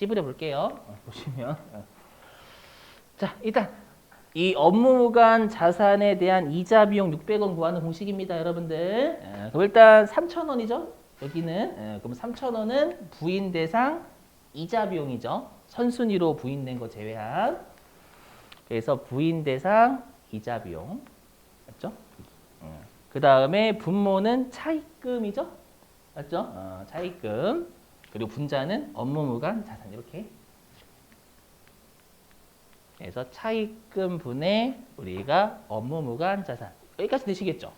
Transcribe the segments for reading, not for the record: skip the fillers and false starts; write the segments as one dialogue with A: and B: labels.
A: 씹으려 볼게요. 보시면. 자, 일단 이 업무무관 자산에 대한 이자 비용 600원 구하는 공식입니다, 여러분들. 그럼 일단 3,000원이죠? 여기는. 그럼 3,000원은 부인 대상 이자 비용이죠. 선순위로 부인된 거 제외한. 그래서 부인 대상 이자 비용. 맞죠? 그 다음에 분모는 차입금이죠? 맞죠? 차입금. 그리고 분자는 업무무관 자산. 이렇게. 그래서 차입금 분의 우리가 업무무관 자산. 여기까지 되시겠죠?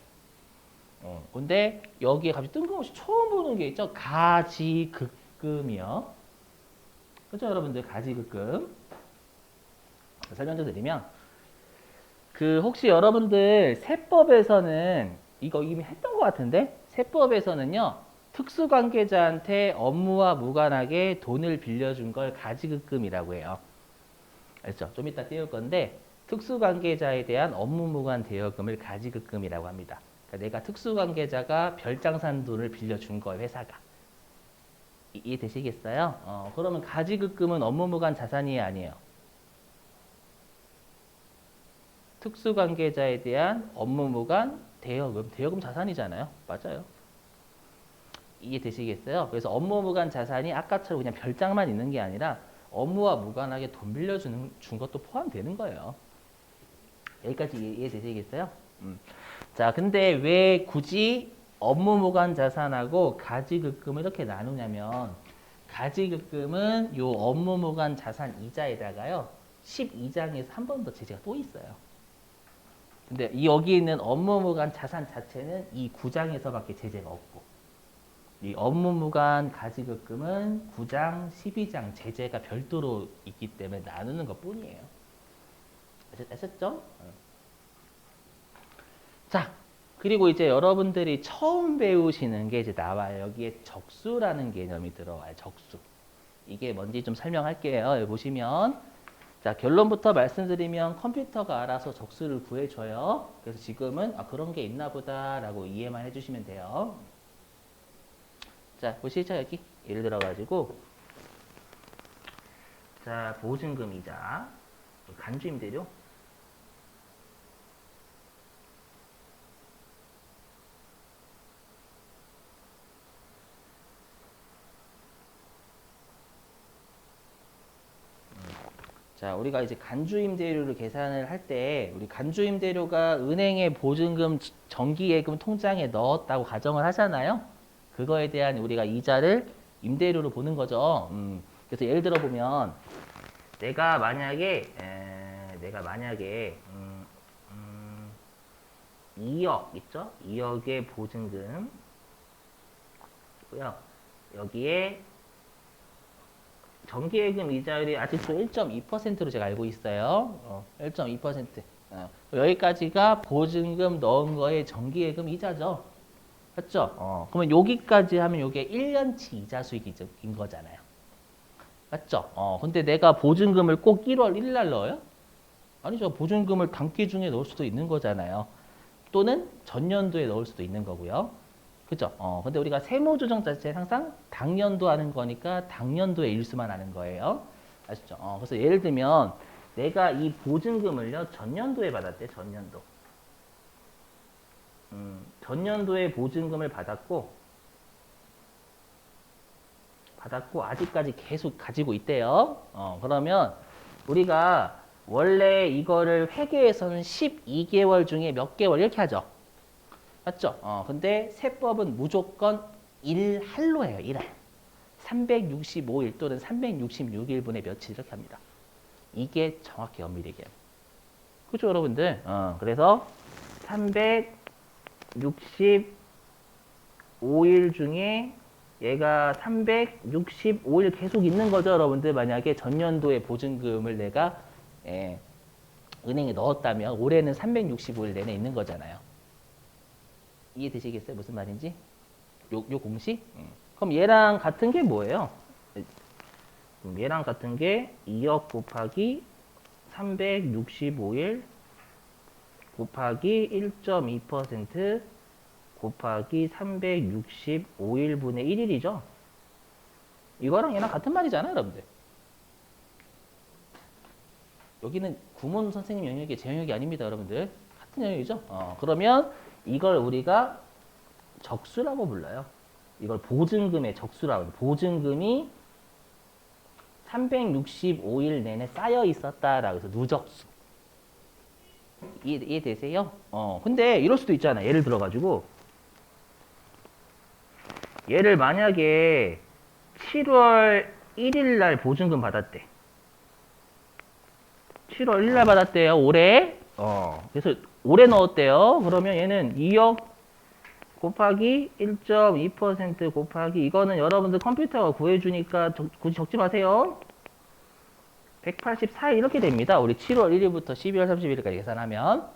A: 근데 여기에 갑자기 뜬금없이 처음 보는 게 있죠? 가지급금이요. 그렇죠, 여러분들? 가지급금. 설명 좀 드리면 그 혹시 여러분들 세법에서는 이거 이미 했던 것 같은데 세법에서는요. 특수관계자한테 업무와 무관하게 돈을 빌려준 걸 가지급금이라고 해요. 알죠? 좀 이따 띄울 건데 특수관계자에 대한 업무무관 대여금을 가지급금이라고 합니다. 그러니까 내가 특수관계자가 별장산 돈을 빌려준 거예요, 회사가. 이해되시겠어요? 그러면 가지급금은 업무무관 자산이에요, 아니에요? 특수관계자에 대한 업무무관 대여금, 대여금 자산이잖아요. 맞아요. 이해되시겠어요? 그래서 업무무관 자산이 아까처럼 그냥 별장만 있는 게 아니라 업무와 무관하게 돈 빌려주는 준 것도 포함되는 거예요. 여기까지 이해되시겠어요? 자, 근데 왜 굳이 업무무관 자산하고 가지급금을 이렇게 나누냐면 가지급금은 요 업무무관 자산 이자에다가요 12장에서 한 번 더 제재가 또 있어요. 근데 여기 있는 업무무관 자산 자체는 이 9장에서밖에 제재가 없고 이 업무무관 가지급금은 9장, 12장 제재가 별도로 있기 때문에 나누는 것 뿐이에요. 아셨죠? 자, 그리고 이제 여러분들이 처음 배우시는 게 이제 나와요. 여기에 적수라는 개념이 들어와요. 적수. 이게 뭔지 좀 설명할게요. 여기 보시면 자, 결론부터 말씀드리면 컴퓨터가 알아서 적수를 구해줘요. 그래서 지금은 그런 게 있나 보다라고 이해만 해주시면 돼요. 자, 보시죠, 여기. 예를 들어가지고 자, 보증금 이자, 간주임대료. 자, 우리가 이제 간주임대료를 계산을 할 때 우리 간주임대료가 은행의 보증금 정기예금 통장에 넣었다고 가정을 하잖아요. 그거에 대한 우리가 이자를 임대료로 보는 거죠. 그래서 예를 들어 보면 내가 만약에 2억 있죠? 2억의 보증금 있고요. 여기에 정기예금 이자율이 아직도 1.2%로 제가 알고 있어요. 1.2%. 여기까지가 보증금 넣은 거의 정기예금 이자죠. 맞죠? 그러면 여기까지 하면 이게 1년치 이자 수익인 거잖아요. 맞죠? 근데 내가 보증금을 꼭 1월 1일 날 넣어요? 아니죠. 보증금을 단기 중에 넣을 수도 있는 거잖아요. 또는 전년도에 넣을 수도 있는 거고요. 그죠? 근데 우리가 세무조정 자체는 항상 당년도 하는 거니까 당년도의 일수만 하는 거예요. 아시죠? 그래서 예를 들면 내가 이 보증금을요, 전년도에 받았대, 전년도. 전년도에 보증금을 받았고 아직까지 계속 가지고 있대요. 그러면 우리가 원래 이거를 회계에서는 12개월 중에 몇 개월 이렇게 하죠. 맞죠? 근데 세법은 무조건 1할로 해요. 1할. 365일 또는 366일분의 며칠 이렇게 합니다. 이게 정확히 엄밀히 얘기해요. 그죠, 여러분들? 그래서 365일 중에 얘가 365일 계속 있는 거죠, 여러분들. 만약에 전년도에 보증금을 내가 은행에 넣었다면 올해는 365일 내내 있는 거잖아요. 이해되시겠어요? 무슨 말인지? 요 공식? 그럼 얘랑 같은 게 뭐예요? 얘랑 같은 게 2억 곱하기 365일 곱하기 1.2% 곱하기 365일분의 1일이죠. 이거랑 얘랑 같은 말이잖아요, 여러분들. 여기는 구몬 선생님 영역이 제 영역이 아닙니다, 여러분들. 같은 영역이죠. 그러면 이걸 우리가 적수라고 불러요. 이걸 보증금의 적수라고 해요. 보증금이 365일 내내 쌓여 있었다라고 해서 누적수. 이해되세요? 근데 이럴 수도 있잖아. 예를 들어가지고 얘를 만약에 7월 1일 날 보증금 받았대. 7월 1일 날 받았대요. 올해. 그래서 올해 넣었대요. 그러면 얘는 2억 곱하기 1.2% 곱하기 이거는 여러분들 컴퓨터가 구해주니까 굳이 적지 마세요. 184일 이렇게 됩니다. 우리 7월 1일부터 12월 31일까지 계산하면.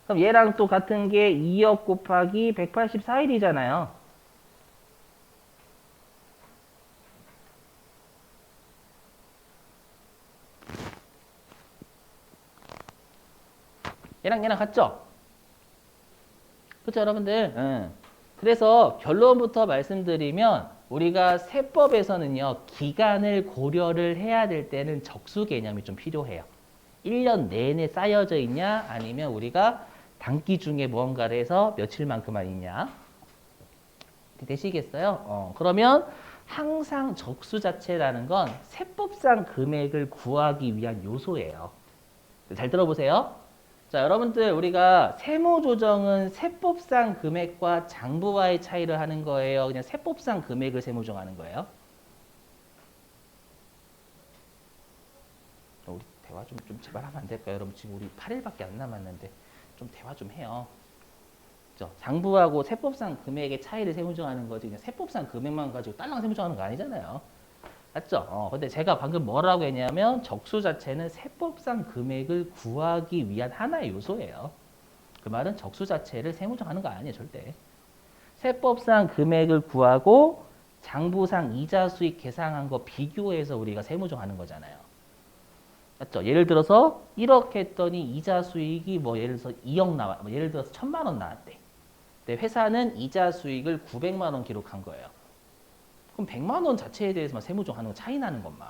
A: 그럼 얘랑 또 같은 게 2억 곱하기 184일이잖아요. 얘랑 같죠? 그렇죠, 여러분들? 그래서 결론부터 말씀드리면 우리가 세법에서는요. 기간을 고려를 해야 될 때는 적수 개념이 좀 필요해요. 1년 내내 쌓여져 있냐 아니면 우리가 단기 중에 무언가를 해서 며칠만큼만 있냐. 되시겠어요? 그러면 항상 적수 자체라는 건 세법상 금액을 구하기 위한 요소예요. 잘 들어보세요. 자, 여러분들 우리가 세무조정은 세법상 금액과 장부와의 차이를 하는 거예요. 그냥 세법상 금액을 세무조정하는 거예요. 우리 대화 좀 제발 하면 안 될까요? 여러분 지금 우리 8일밖에 안 남았는데 좀 대화 좀 해요. 그죠? 장부하고 세법상 금액의 차이를 세무조정하는 거지 그냥 세법상 금액만 가지고 딸랑 세무조정하는 거 아니잖아요. 맞죠? 근데 제가 방금 뭐라고 했냐면 적수 자체는 세법상 금액을 구하기 위한 하나의 요소예요. 그 말은 적수 자체를 세무조정하는 거 아니에요, 절대. 세법상 금액을 구하고 장부상 이자 수익 계산한 거 비교해서 우리가 세무조정하는 거잖아요. 맞죠? 예를 들어서 1억 했더니 이자 수익이 뭐 예를 들어서 2억 나와, 뭐 예를 들어서 1,000만 원 나왔대. 근데 회사는 이자 수익을 900만 원 기록한 거예요. 그럼 100만 원 자체에 대해서만 세무조정하는 거 차이 나는 것만.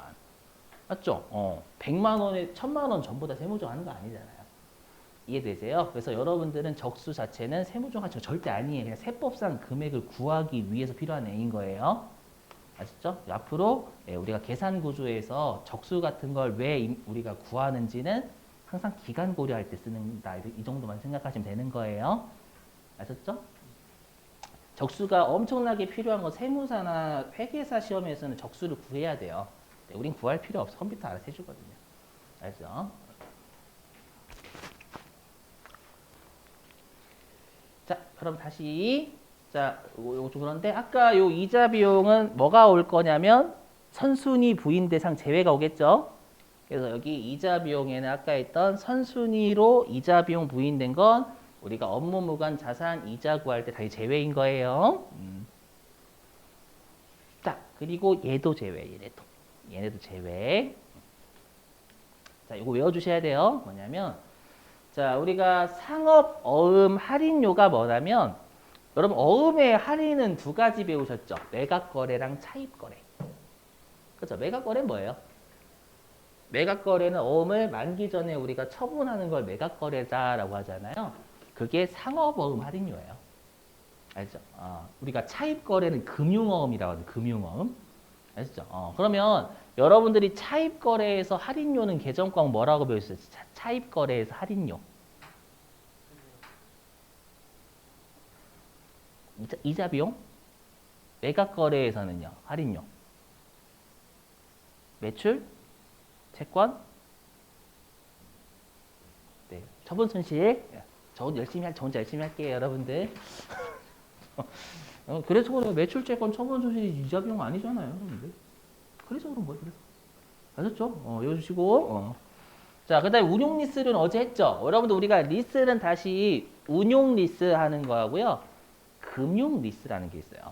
A: 맞죠? 100만 원에 1,000만 원 전부 다 세무조정하는 거 아니잖아요. 이해되세요? 그래서 여러분들은 적수 자체는 세무조정할 거 절대 아니에요. 그냥 세법상 금액을 구하기 위해서 필요한 애인 거예요. 아시죠? 앞으로 우리가 계산 구조에서 적수 같은 걸 왜 우리가 구하는지는 항상 기간 고려할 때 쓰는다. 이 정도만 생각하시면 되는 거예요. 아셨죠? 적수가 엄청나게 필요한 건 세무사나 회계사 시험에서는 적수를 구해야 돼요. 우린 구할 필요 없어. 컴퓨터 알아서 해주거든요. 알죠? 자, 그럼 다시. 자, 요거 좀 그런데 아까 요 이자 비용은 뭐가 올 거냐면 선순위 부인 대상 제외가 오겠죠? 그래서 여기 이자 비용에는 아까 했던 선순위로 이자 비용 부인된 건 우리가 업무 무관 자산 이자 구할 때 다시 제외인 거예요. 자, 그리고 얘도 제외, 얘네도 제외. 자, 이거 외워주셔야 돼요. 뭐냐면, 자, 우리가 상업 어음 할인료가 뭐냐면, 여러분 어음의 할인은 두 가지 배우셨죠? 매각거래랑 차입거래. 그렇죠? 매각거래는 뭐예요? 매각거래는 어음을 만기 전에 우리가 처분하는 걸 매각거래다라고 하잖아요. 그게 상업어음 할인료예요. 알죠? 우리가 차입거래는 금융어음이라고 하죠. 금융어음. 아시죠? 그러면 여러분들이 차입거래에서 할인료는 개정과목 뭐라고 배우셨어요? 차입거래에서 할인료. 이자 비용? 매각거래에서는요. 할인료. 매출? 채권? 네. 처분 손실? 저 혼자 열심히 할게요, 여러분들. 그래서 그래 매출채권 처분 손실이 이자 비용 아니잖아요, 여러분들. 그래서 그런 거예요, 그래서. 아셨죠? 외워주시고. 자, 그 다음에 운용 리스는 어제 했죠? 여러분들 우리가 리스는 다시 운용 리스 하는 거하고요. 금융 리스라는 게 있어요.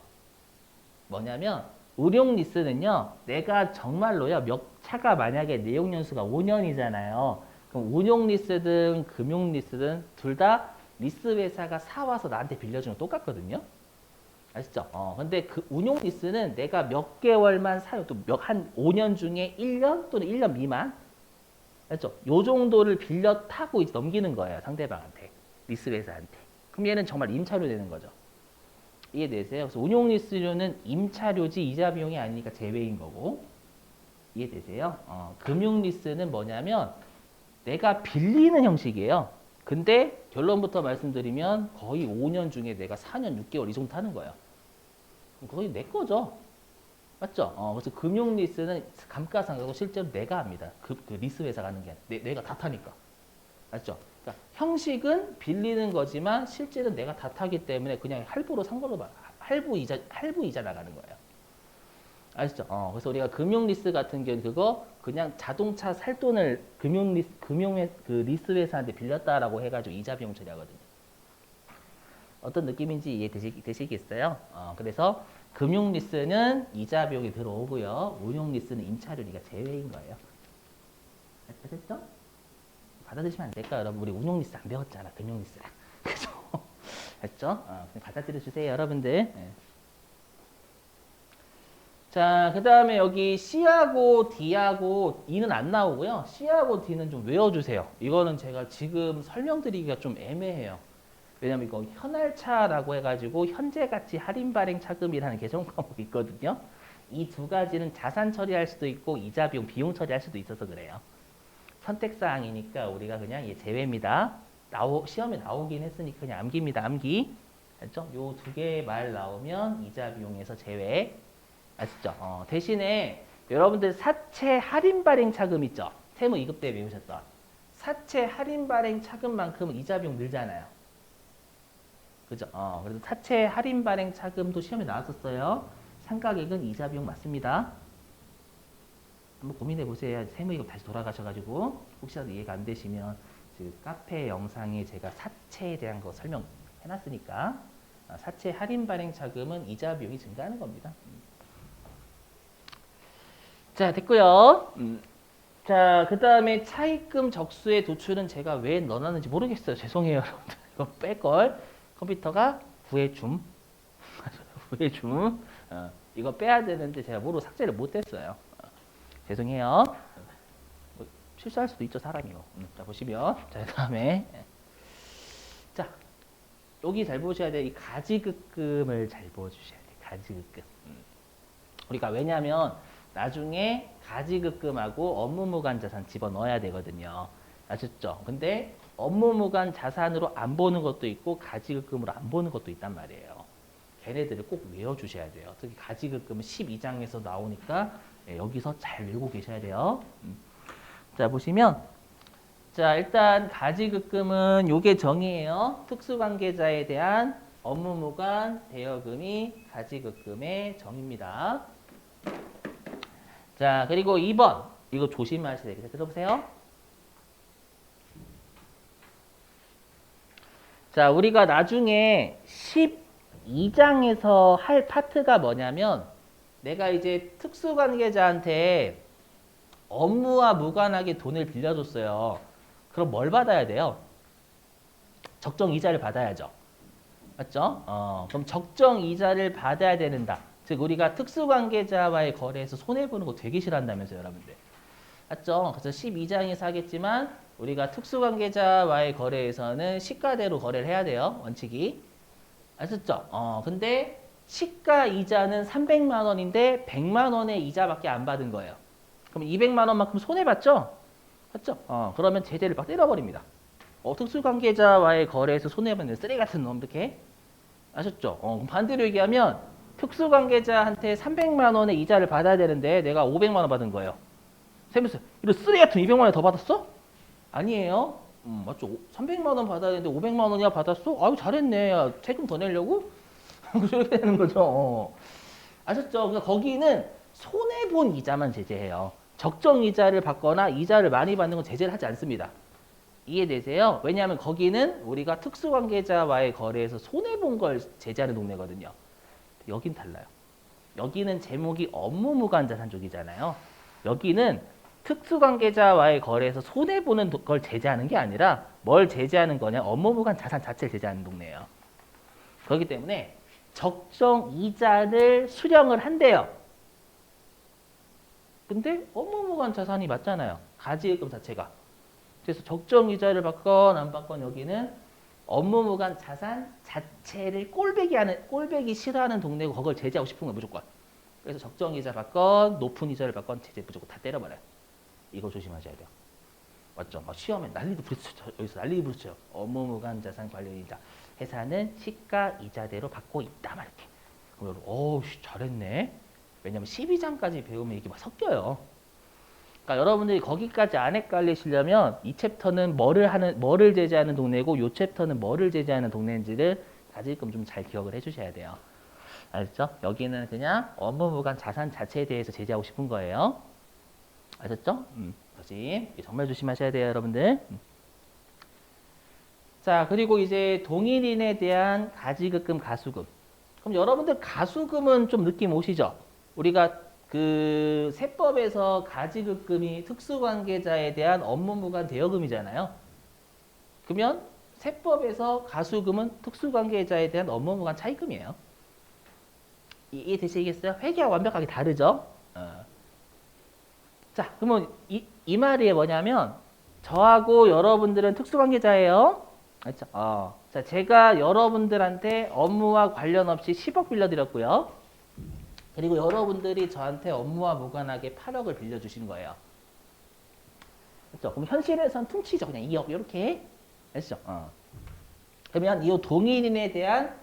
A: 뭐냐면 운용 리스는요. 내가 정말로요. 차가 만약에 내용 연수가 5년이잖아요. 그럼 운용 리스든 금융 리스든 둘 다 리스 회사가 사와서 나한테 빌려주는 거 똑같거든요. 아시죠? 근데 그 운용 리스는 내가 몇 개월만 사요. 또 한 5년 중에 1년 또는 1년 미만. 알죠? 요 정도를 빌려 타고 이제 넘기는 거예요. 상대방한테. 리스 회사한테. 그럼 얘는 정말 임차료 되는 거죠. 이해되세요? 그래서 운용리스료는 임차료지 이자 비용이 아니니까 제외인 거고. 이해되세요? 금융리스는 뭐냐면 내가 빌리는 형식이에요. 근데 결론부터 말씀드리면 거의 5년 중에 내가 4년 6개월 이 정도 타는 거예요. 거의 내 거죠. 맞죠? 그래서 금융리스는 감가상각도 실제로 내가 합니다. 그 리스 회사가 하는 게 아니라 내가 다 타니까. 맞죠? 그러니까 형식은 빌리는 거지만 실제는 내가 다 타기 때문에 그냥 할부로 산 걸로 할부 이자 나가는 거예요. 아시죠? 그래서 우리가 금융리스 같은 경우는 그거 그냥 자동차 살 돈을 그 리스 회사한테 빌렸다라고 해가지고 이자 비용 처리하거든요. 어떤 느낌인지 이해되시겠어요? 그래서 금융리스는 이자 비용이 들어오고요. 운용리스는 임차료니까 제외인 거예요. 아셨죠? 받아들이시면 안 될까요? 여러분 우리 운용리스 안 배웠잖아. 금융리스랑. 그죠? 됐죠? 그냥 받아들여 주세요. 여러분들. 네. 자, 그 다음에 여기 C하고 D하고 E는 안 나오고요. C하고 D는 좀 외워주세요. 이거는 제가 지금 설명드리기가 좀 애매해요. 왜냐면 이거 현할차라고 해가지고 현재가치 할인 발행 차금이라는 개정 과목이 있거든요. 이 두 가지는 자산 처리할 수도 있고 이자 비용 처리할 수도 있어서 그래요. 선택사항이니까 우리가 그냥 얘 제외입니다. 시험에 나오긴 했으니까 그냥 암기입니다. 암기. 알죠? 요 두 개의 말 나오면 이자 비용에서 제외. 아시죠? 대신에 여러분들 사채 할인 발행 차금 있죠? 세무 2급 때 배우셨던 사채 할인 발행 차금만큼은 이자 비용 늘잖아요. 그죠? 그래서 사채 할인 발행 차금도 시험에 나왔었어요. 상가액은 이자 비용 맞습니다. 한번 고민해 보세요. 세무 2급 다시 돌아가셔가지고 혹시라도 이해가 안 되시면 지금 카페 영상에 제가 사채에 대한 거 설명해놨으니까 사채 할인 발행 차금은 이자 비용이 증가하는 겁니다. 자, 됐고요. 자, 그 다음에 차입금 적수의 도출은 제가 왜 넣어놨는지 모르겠어요. 죄송해요, 여러분들. 이거 뺄걸. 컴퓨터가 구해줌. 구해줌. 이거 빼야 되는데 제가 모르고 삭제를 못했어요. 죄송해요. 뭐, 실수할 수도 있죠, 사람이요. 자, 보시면. 자, 그 다음에. 자, 여기 잘 보셔야 돼요. 이 가지급금을 잘 보여주셔야 돼요. 가지급금. 우리가 왜냐면 나중에 가지급금하고 업무무관 자산 집어넣어야 되거든요. 아셨죠? 근데 업무무관 자산으로 안 보는 것도 있고 가지급금으로 안 보는 것도 있단 말이에요. 걔네들을 꼭 외워주셔야 돼요. 특히 가지급금은 12장에서 나오니까 여기서 잘 외우고 계셔야 돼요. 자, 보시면 자, 일단 가지급금은 요게 정의예요. 특수관계자에 대한 업무무관 대여금이 가지급금의 정의입니다. 자, 그리고 2번. 이거 조심하셔야 되겠죠. 들어보세요. 자, 우리가 나중에 12장에서 할 파트가 뭐냐면 내가 이제 특수관계자한테 업무와 무관하게 돈을 빌려줬어요. 그럼 뭘 받아야 돼요? 적정 이자를 받아야죠. 맞죠? 그럼 적정 이자를 받아야 되는다. 즉 우리가 특수관계자와의 거래에서 손해보는 거 되게 싫어한다면서요, 여러분들. 맞죠? 그래서 12장에서 하겠지만 우리가 특수관계자와의 거래에서는 시가대로 거래를 해야 돼요, 원칙이. 아셨죠? 근데 시가 이자는 300만 원인데 100만 원의 이자밖에 안 받은 거예요. 그럼 200만 원만큼 손해봤죠? 맞죠? 그러면 제재를 막 때려버립니다. 특수관계자와의 거래에서 손해보는 쓰레기 같은 놈 이렇게. 아셨죠? 반대로 얘기하면 특수관계자한테 300만 원의 이자를 받아야 되는데 내가 500만 원 받은 거예요. 세무서 이런 쓰레기 같은 200만 원 더 받았어? 아니에요. 맞죠? 300만 원 받아야 되는데 500만 원이나 받았어? 아유 잘했네. 야, 세금 더 내려고? 그렇게 되는 거죠. 아셨죠? 그러니까 거기는 손해본 이자만 제재해요. 적정 이자를 받거나 이자를 많이 받는 건 제재를 하지 않습니다. 이해되세요? 왜냐하면 거기는 우리가 특수관계자와의 거래에서 손해본 걸 제재하는 동네거든요. 여긴 달라요. 여기는 제목이 업무무관자산 쪽이잖아요. 여기는 특수관계자와의 거래에서 손해보는 걸 제재하는 게 아니라 뭘 제재하는 거냐? 업무무관 자산 자체를 제재하는 동네예요. 그렇기 때문에 적정 이자를 수령을 한대요. 근데 업무무관 자산이 맞잖아요. 가지예금 자체가. 그래서 적정 이자를 받건 안 받건 여기는 업무 무관 자산 자체를 꼴배기 싫어하는 동네고 그걸 제재하고 싶은 거야 무조건. 그래서 적정 이자 받건 높은 이자를 받건 제재 무조건 다 때려버려요. 이거 조심하셔야 돼요. 맞죠? 막 시험에 난리도 부르쳐 여기서 난리 부르쳐요. 업무 무관 자산 관련 이자 회사는 시가 이자대로 받고 있다 막 이렇게. 그럼 여러분 어우 잘했네. 왜냐면 12장까지 배우면 이게 막 섞여요. 그러니까 여러분들이 거기까지 안 헷갈리시려면 이 챕터는 뭐를 제재하는 동네고 이 챕터는 뭐를 제재하는 동네인지를 다지금 좀 잘 기억을 해주셔야 돼요. 알겠죠? 여기는 그냥 업무 무관 자산 자체에 대해서 제재하고 싶은 거예요. 아셨죠? 조심. 정말 조심하셔야 돼요, 여러분들. 자, 그리고 이제 동일인에 대한 가지급금, 가수금. 그럼 여러분들 가수금은 좀 느낌 오시죠? 우리가 그 세법에서 가지급금이 특수관계자에 대한 업무무관 대여금이잖아요. 그러면 세법에서 가수금은 특수관계자에 대한 업무무관 차입금이에요. 이해되시겠어요? 회계와 완벽하게 다르죠? 자, 그러면 이 말이 뭐냐면 저하고 여러분들은 특수관계자예요. 알죠? 자, 제가 여러분들한테 업무와 관련 없이 10억 빌려드렸고요. 그리고 여러분들이 저한테 업무와 무관하게 8억을 빌려주신 거예요. 그렇죠? 그럼 현실에선 퉁치죠. 그냥 2억 이렇게. 알죠? 그러면 이 동일인에 대한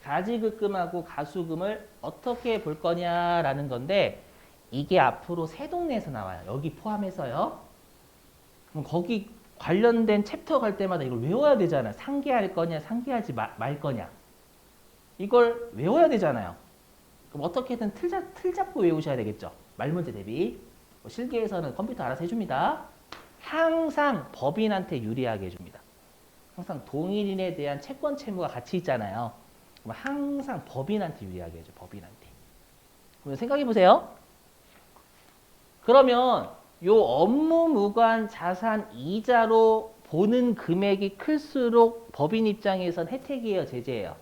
A: 가지급금하고 가수금을 어떻게 볼 거냐라는 건데 이게 앞으로 세동내에서 나와요. 여기 포함해서요. 그럼 거기 관련된 챕터 갈 때마다 이걸 외워야 되잖아요. 상계할 거냐, 상계하지 말 거냐. 이걸 외워야 되잖아요. 그럼 어떻게든 틀 잡고 외우셔야 되겠죠. 말문제 대비. 실기에서는 컴퓨터 알아서 해줍니다. 항상 법인한테 유리하게 해줍니다. 항상 동일인에 대한 채권 채무가 같이 있잖아요. 그럼 항상 법인한테 유리하게 해줘. 법인한테. 그럼 생각해 보세요. 그러면 요 업무 무관 자산 이자로 보는 금액이 클수록 법인 입장에선 혜택이에요, 제재예요?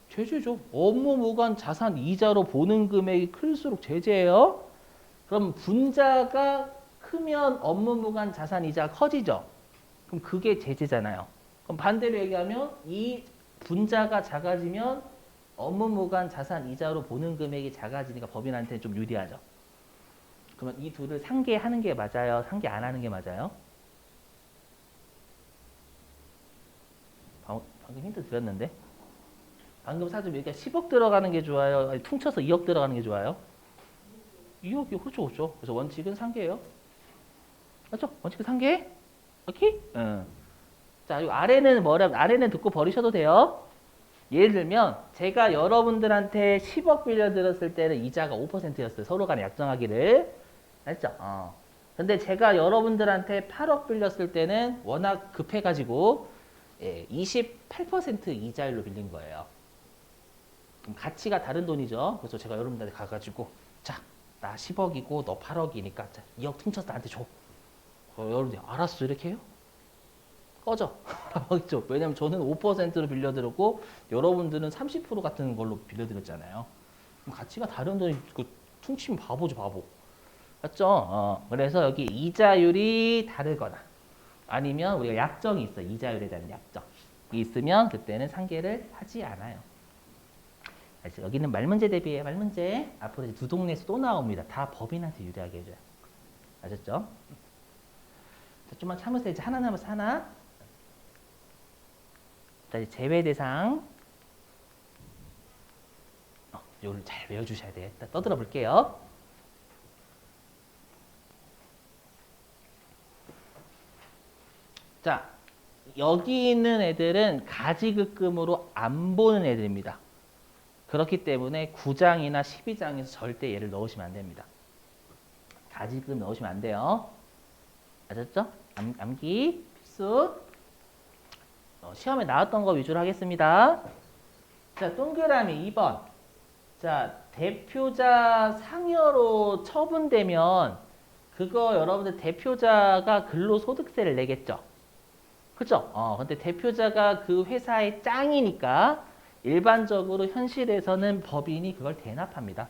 A: 제재죠. 업무 무관 자산 이자로 보는 금액이 클수록 제재예요. 그럼 분자가 크면 업무 무관 자산 이자가 커지죠. 그럼 그게 제재잖아요. 그럼 반대로 얘기하면 이 분자가 작아지면 업무 무관 자산 이자로 보는 금액이 작아지니까 법인한테는 좀 유리하죠. 그러면 이 둘을 상계하는 게 맞아요? 상계 안 하는 게 맞아요? 방금 힌트 드렸는데. 방금 사실 여기가 10억 들어가는 게 좋아요? 아니, 퉁쳐서 2억 들어가는 게 좋아요? 2억이 그렇죠. 그래서 원칙은 상계예요. 맞죠? 원칙은 상계? 오케이? 응. 자, 그리고 아래는 듣고 버리셔도 돼요. 예를 들면 제가 여러분들한테 10억 빌려드렸을 때는 이자가 5%였어요. 서로 간에 약정하기를. 알죠? 근데 제가 여러분들한테 8억 빌렸을 때는 워낙 급해가지고 28% 이자율로 빌린 거예요. 그럼 가치가 다른 돈이죠. 그래서 제가 여러분들한테 가가지고 자, 나 10억이고 너 8억이니까 자, 2억 퉁쳐서 나한테 줘. 여러분들 알았어 이렇게 해요? 꺼져. 맞죠? 왜냐면 저는 5%로 빌려드렸고 여러분들은 30% 같은 걸로 빌려드렸잖아요. 그럼 가치가 다른 돈이 퉁치면 바보죠, 바보. 맞죠? 그래서 여기 이자율이 다르거나 아니면 우리가 약정이 있어. 이자율에 대한 약정이 있으면 그때는 상계를 하지 않아요. 알죠? 여기는 말문제 대비예요. 말문제. 앞으로 이제 두 동네에서 또 나옵니다. 다 법인한테 유리하게 해줘요. 아셨죠? 자, 좀만 참으세요. 이제 하나 남았어. 하나. 자, 이제 제외 대상. 이걸 잘 외워주셔야 돼요. 일단 떠들어 볼게요. 자, 여기 있는 애들은 가지급금으로 안 보는 애들입니다. 그렇기 때문에 9장이나 12장에서 절대 얘를 넣으시면 안 됩니다. 가지급금 넣으시면 안 돼요. 아셨죠? 암기 필수. 시험에 나왔던 거 위주로 하겠습니다. 자, 동그라미 2번. 자, 대표자 상여로 처분되면 그거 여러분들 대표자가 근로소득세를 내겠죠. 그죠? 근데 대표자가 그 회사의 짱이니까 일반적으로 현실에서는 법인이 그걸 대납합니다.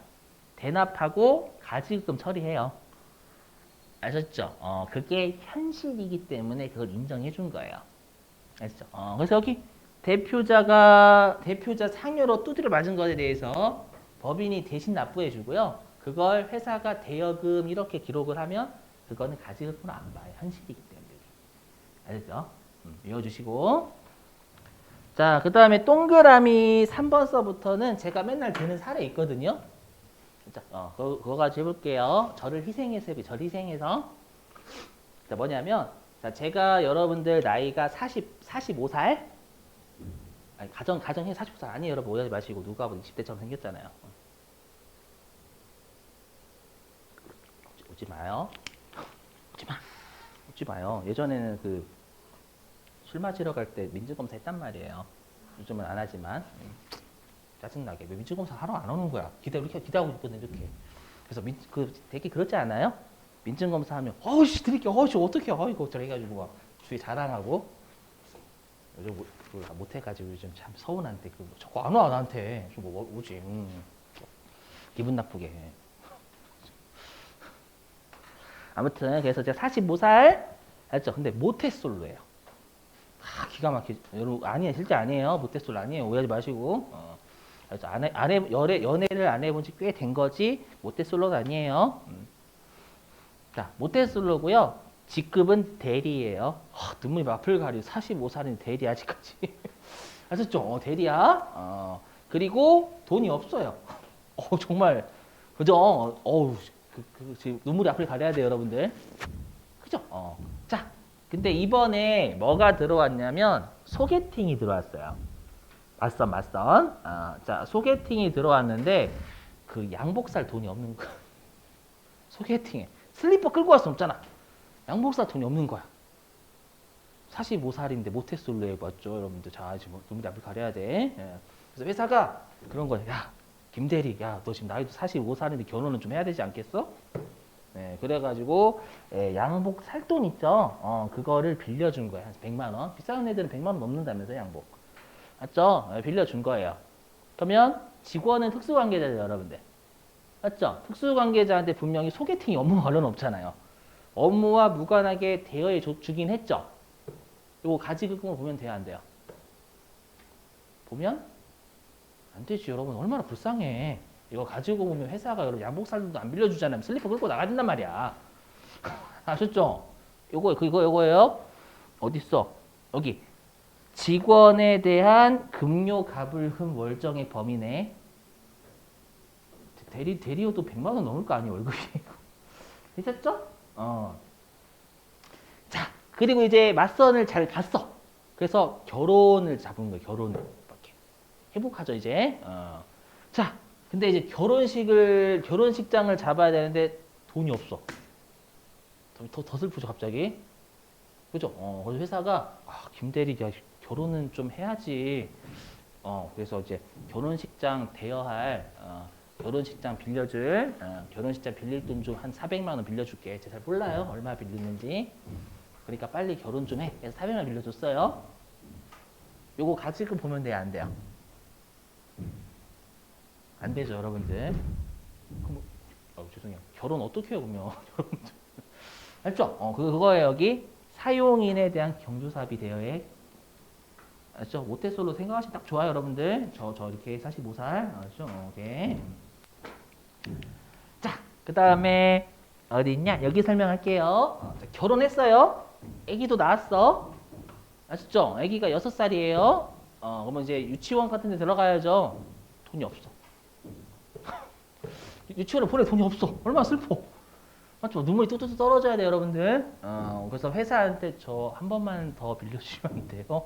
A: 대납하고 가지급금 처리해요. 아셨죠? 그게 현실이기 때문에 그걸 인정해 준 거예요. 아셨죠? 그래서 여기 대표자 상여로 두드려 맞은 것에 대해서 법인이 대신 납부해 주고요. 그걸 회사가 대여금 이렇게 기록을 하면 그거는 가지급부는 안 봐요. 현실이기 때문에. 아셨죠? 외워주시고. 자, 그 다음에 동그라미 3번 서부터는 제가 맨날 드는 사례 있거든요. 자, 그거 가지고 해볼게요. 저를 희생해서 해볼게요. 저를 희생해서. 자, 뭐냐면, 자, 제가 여러분들 나이가 45살? 아니, 가정해 45살 아니에요. 여러분 오해하지 마시고. 누가 보면 20대처럼 생겼잖아요. 오지 마요. 오지 마. 오지 마요. 예전에는 술 마시러 갈 때 민주검사 했단 말이에요. 요즘은 안 하지만. 짜증나게. 왜 민주검사 하러 안 오는 거야? 이렇게 기대하고 있거든, 이렇게. 그래서 되게 그렇지 않아요? 민증검사 하면, 드릴게요. 어떡해. 이거 저래 가지고 막 주위 자랑하고. 요즘 그걸 못해가지고 요즘 참 서운한데, 자꾸 안 와, 나한테. 좀 오지. 기분 나쁘게 해. 아무튼, 그래서 제가 45살, 알죠? 근데 모태솔로예요. 기가 막히죠. 여러분, 아니에요. 실제 아니에요. 모태솔로 아니에요. 오해하지 마시고. 그래서 연애를 안 해본 지 꽤 된 거지 모태솔로가 아니에요. 자, 모태솔로고요. 직급은 대리예요. 눈물이 앞을 가리. 45살인 대리 아직까지. 아셨죠? 대리야. 그리고 돈이 없어요. 정말 그죠? 지금 눈물이 앞을 가려야 돼요, 여러분들. 그죠? 자, 근데 이번에 뭐가 들어왔냐면 소개팅이 들어왔어요. 맞선. 자, 소개팅이 들어왔는데 그 양복 살 돈이 없는 거야. 소개팅에 슬리퍼 끌고 갈 수 없잖아. 양복 살 돈이 없는 거야. 45살인데 모태솔로 해봤죠, 여러분들. 자, 지금 눈물이 앞을 가려야 돼. 그래서 회사가 그런 거야. 야, 김대리, 너 지금 나이도 45살인데 결혼은 좀 해야 되지 않겠어? 그래가지고 양복 살 돈 있죠? 그거를 빌려준 거야. 한 100만 원. 비싼 애들은 100만 원 넘는다면서 양복. 맞죠? 빌려준 거예요. 그러면 직원은 특수관계자죠, 여러분들. 맞죠? 특수관계자한테 분명히 소개팅이 업무 관련 없잖아요. 업무와 무관하게 대여해 주긴 했죠. 이거 가지급금을 보면 돼요, 안 돼요? 보면 안 되지, 여러분. 얼마나 불쌍해. 이거 가지고 보면 회사가 여러분 양복 살도 안 빌려주잖아요. 슬리퍼 끌고 나가야 된단 말이야. 아셨죠? 요거예요. 어딨어? 여기. 직원에 대한 급료가불흠 월정의 범위네. 대리여도 100만 원 넘을 거 아니에요, 월급이. 되셨죠? 자, 그리고 이제 맞선을 잘 봤어. 그래서 결혼을 잡은 거예요, 결혼을. 이렇게. 행복하죠, 이제. 자, 근데 이제 결혼식장을 잡아야 되는데 돈이 없어. 더 슬프죠, 갑자기. 그죠? 그래서 회사가, 김대리, 야, 결혼은 좀 해야지. 그래서 이제 결혼식장 대여할, 결혼식장 결혼식장 빌릴 돈 좀 한 400만 원 빌려줄게. 제가 잘 몰라요. 얼마 빌리는지. 그러니까 빨리 결혼 좀 해. 그래서 400만 원 빌려줬어요. 요거 가지고 보면 돼요, 안 돼요? 안 되죠, 여러분들. 죄송해요. 결혼 어떻게 해요, 그러면? 여러분들. 알죠? 그거예요, 여기. 사용인에 대한 경조사비 대여액. 알죠? 모태솔로 생각하시면 딱 좋아요, 여러분들. 저 이렇게 45살. 알죠? 오케이. 자, 그 다음에 어디 있냐? 여기 설명할게요. 자, 결혼했어요. 아기도 낳았어. 아시죠? 아기가 6살이에요. 그러면 이제 유치원 같은 데 들어가야죠. 돈이 없어. 유치원에 보낼 돈이 없어. 얼마나 슬퍼. 맞죠? 눈물이 뚝뚝 떨어져야 돼요, 여러분들. 그래서 회사한테 저 한 번만 더 빌려주시면 안 돼요.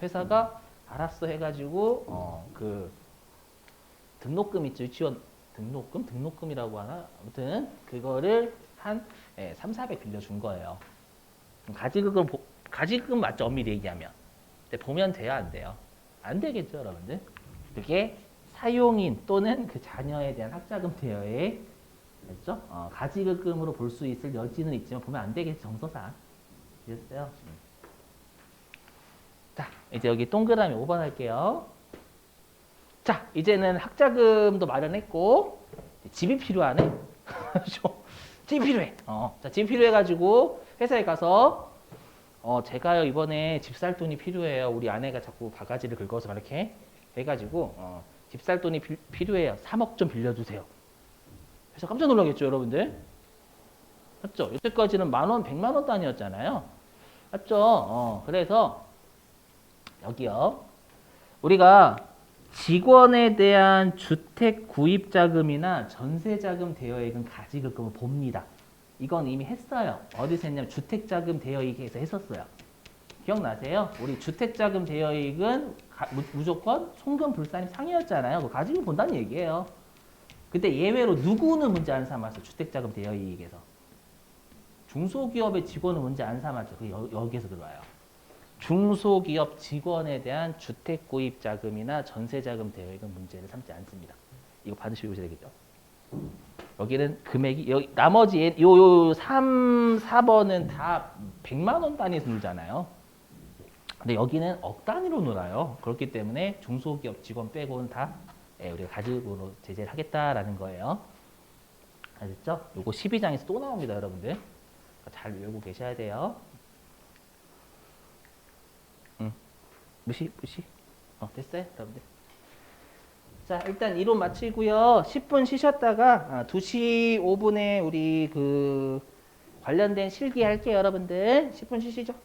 A: 회사가 알았어 해가지고 등록금 있죠, 유치원 등록금이라고 하나? 아무튼 그거를 한 3,400 빌려준 거예요. 가지금 맞죠, 엄밀히 얘기하면. 근데 보면 돼요, 안 돼요? 안 되겠죠, 여러분들. 그게 사용인 또는 그 자녀에 대한 학자금 대여액, 됐죠? 가지급금으로 볼 수 있을 여지는 있지만 보면 안 되겠죠, 정서상. 됐어요? 자, 이제 여기 동그라미 5번 할게요. 자, 이제는 학자금도 마련했고 집이 필요하네. 집이 필요해. 자, 집이 필요해가지고 회사에 가서 제가요 이번에 집 살 돈이 필요해요. 우리 아내가 자꾸 바가지를 긁어서 이렇게 해가지고 집 살 돈이 필요해요. 3억 좀 빌려주세요. 그래서 깜짝 놀라겠죠, 여러분들? 맞죠? 여태까지는 10,000원, 1,000,000원 단위였잖아요. 맞죠? 그래서 여기요. 우리가 직원에 대한 주택 구입 자금이나 전세 자금 대여액은 가지글 거면 봅니다. 이건 이미 했어요. 어디서 했냐면 주택 자금 대여액에서 했었어요. 기억나세요? 우리 주택 자금 대여액은 무조건 송금 불산임 상이었잖아요. 그거 가지고 본다는 얘기예요. 근데 예외로 누구는 문제 안 삼았어? 주택 자금 대여액에서. 중소기업의 직원은 문제 안 삼았죠. 그게 여기에서 들어와요. 중소기업 직원에 대한 주택 구입 자금이나 전세 자금 대여액은 문제를 삼지 않습니다. 이거 반드시 외우셔야 되겠죠. 여기는 금액이 나머지 요 3, 4번은 다 100만 원 단위에서 놀잖아요. 근데 여기는 억 단위로 놀아요. 그렇기 때문에 중소기업 직원 빼고는 다 우리가 가지고로 제재를 하겠다라는 거예요. 알겠죠? 요거 12장에서 또 나옵니다, 여러분들. 잘 외우고 계셔야 돼요. 무시. 됐어요, 여러분들. 자, 일단 이론 마치고요. 10분 쉬셨다가 2시 5분에 우리 그 관련된 실기 할게요, 여러분들. 10분 쉬시죠.